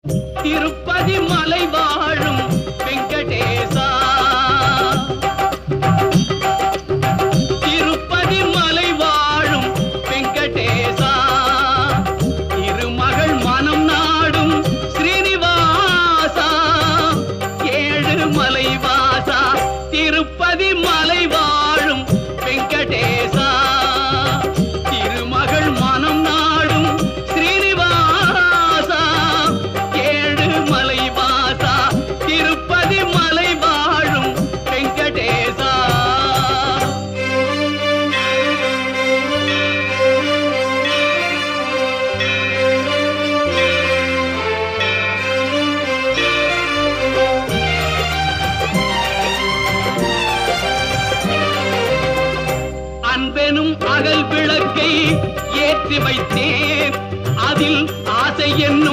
திருப்பதி மலை வாழும் வெங்கடேசா, திருப்பதி மலை வாழும் வெங்கடேசா, திருமகள் மனம் நாடும் ஸ்ரீனிவாசா, ஏழு மலை வாசா, திருப்பதி மலை வாழும் வெங்கடேசா, திருமகள் மனம் நாடும் ஸ்ரீனிவாசா, ஏழு மலை வாசா, திருப்பதி மலை வாழும் வெங்கடேசா. அன்பெனும் அகல் விளக்கை ஏற்றி வைத்தேன், அதில் ஆசை என்னும்